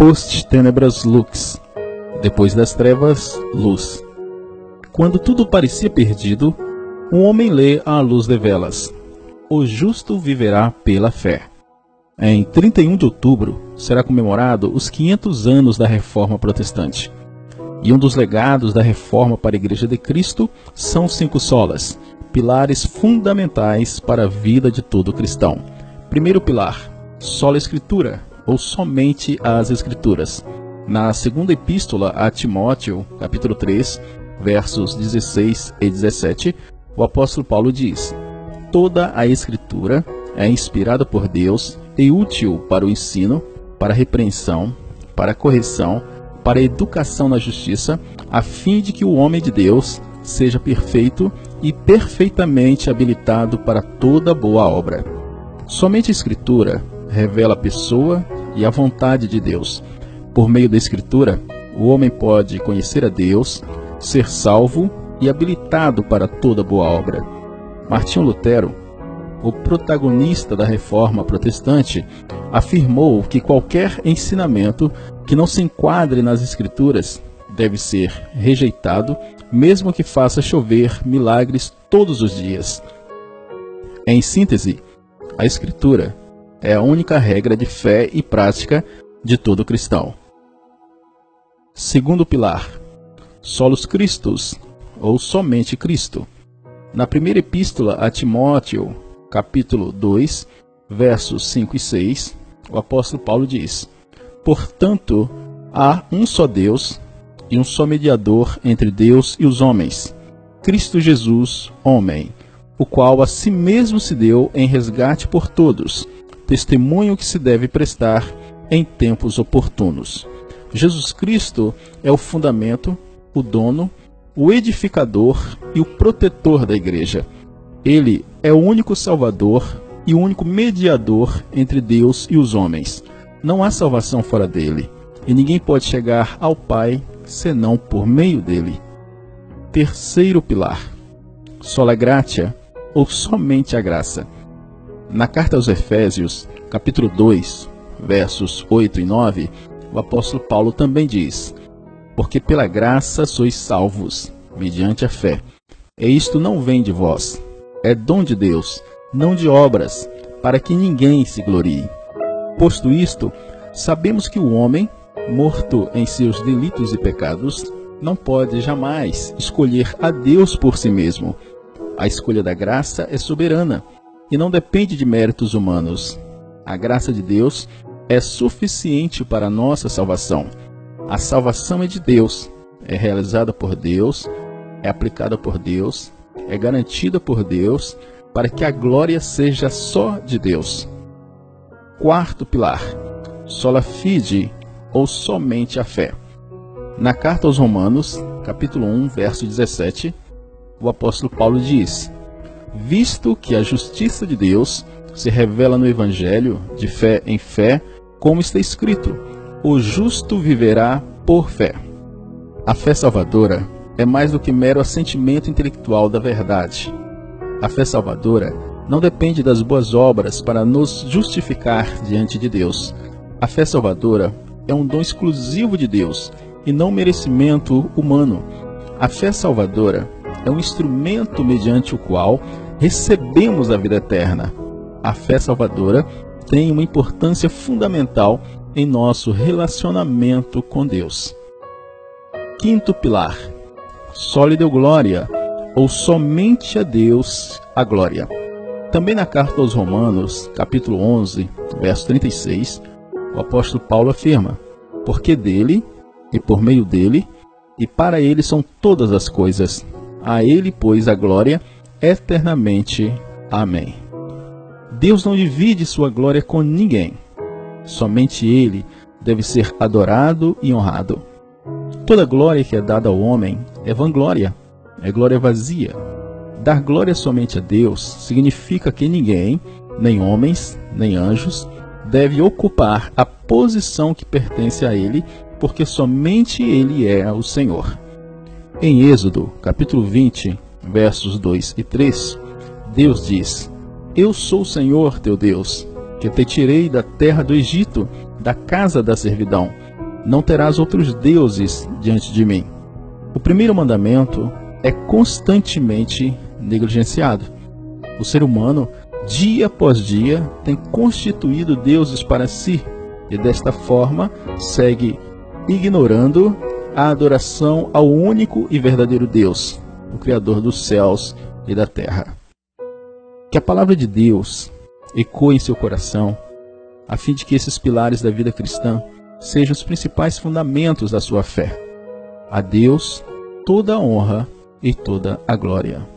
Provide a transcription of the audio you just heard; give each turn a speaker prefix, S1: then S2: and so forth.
S1: Post tenebras lux, depois das trevas, luz. Quando tudo parecia perdido, um homem lê à luz de velas: o justo viverá pela fé. Em 31 de outubro será comemorado os 500 anos da Reforma Protestante. E um dos legados da Reforma para a Igreja de Cristo são os 5 solas, pilares fundamentais para a vida de todo cristão. Primeiro pilar, sola Escritura, ou somente as Escrituras. Na segunda epístola a Timóteo, capítulo 3, versos 16 e 17, o apóstolo Paulo diz: toda a Escritura é inspirada por Deus e útil para o ensino, para a repreensão, para a correção, para a educação na justiça, a fim de que o homem de Deus seja perfeito e perfeitamente habilitado para toda boa obra. Somente a Escritura revela a pessoa e a vontade de Deus. Por meio da Escritura, o homem pode conhecer a Deus, ser salvo e habilitado para toda boa obra. Martinho Lutero, o protagonista da Reforma Protestante, afirmou que qualquer ensinamento que não se enquadre nas Escrituras deve ser rejeitado, mesmo que faça chover milagres todos os dias. Em síntese, a Escritura é a única regra de fé e prática de todo cristão. Segundo pilar, solos Christus, ou somente Cristo. Na primeira epístola a Timóteo, capítulo 2, versos 5 e 6, o apóstolo Paulo diz: portanto, há um só Deus e um só mediador entre Deus e os homens, Cristo Jesus, homem, o qual a si mesmo se deu em resgate por todos, testemunho que se deve prestar em tempos oportunos. Jesus Cristo é o fundamento, o dono, o edificador e o protetor da igreja. Ele é o único Salvador e o único mediador entre Deus e os homens. Não há salvação fora dele, e ninguém pode chegar ao Pai senão por meio dele. Terceiro pilar, sola gratia, ou somente a graça. Na carta aos Efésios, capítulo 2, versos 8 e 9, o apóstolo Paulo também diz: porque pela graça sois salvos, mediante a fé. E isto não vem de vós, é dom de Deus, não de obras, para que ninguém se glorie. Posto isto, sabemos que o homem, morto em seus delitos e pecados, não pode jamais escolher a Deus por si mesmo. A escolha da graça é soberana e não depende de méritos humanos. A graça de Deus é suficiente para a nossa salvação. A salvação é de Deus, é realizada por Deus, é aplicada por Deus, é garantida por Deus, para que a glória seja só de Deus. Quarto pilar, sola fide, ou somente a fé. Na carta aos Romanos, capítulo 1, verso 17, o apóstolo Paulo diz: visto que a justiça de Deus se revela no Evangelho, de fé em fé, como está escrito: o justo viverá por fé. A fé salvadora é mais do que mero assentimento intelectual da verdade. A fé salvadora não depende das boas obras para nos justificar diante de Deus. A fé salvadora é um dom exclusivo de Deus e não merecimento humano. A fé salvadora é um instrumento mediante o qual recebemos a vida eterna. A fé salvadora tem uma importância fundamental em nosso relacionamento com Deus. Quinto pilar, sola Deo gloria, ou somente a Deus a glória. Também na carta aos Romanos, capítulo 11, verso 36, o apóstolo Paulo afirma: porque dele, e por meio dele, e para ele são todas as coisas. A ele, pois, a glória eternamente. Amém. Deus não divide sua glória com ninguém. Somente ele deve ser adorado e honrado. Toda glória que é dada ao homem é vanglória, é glória vazia. Dar glória somente a Deus significa que ninguém, nem homens, nem anjos, deve ocupar a posição que pertence a ele, porque somente ele é o Senhor. Em Êxodo, capítulo 20, versos 2 e 3, Deus diz: eu sou o Senhor teu Deus, que te tirei da terra do Egito, da casa da servidão. Não terás outros deuses diante de mim. O primeiro mandamento é constantemente negligenciado. O ser humano, dia após dia, tem constituído deuses para si e desta forma segue ignorando a adoração ao único e verdadeiro Deus, o Criador dos céus e da terra. Que a palavra de Deus ecoe em seu coração, a fim de que esses pilares da vida cristã sejam os principais fundamentos da sua fé. A Deus toda a honra e toda a glória.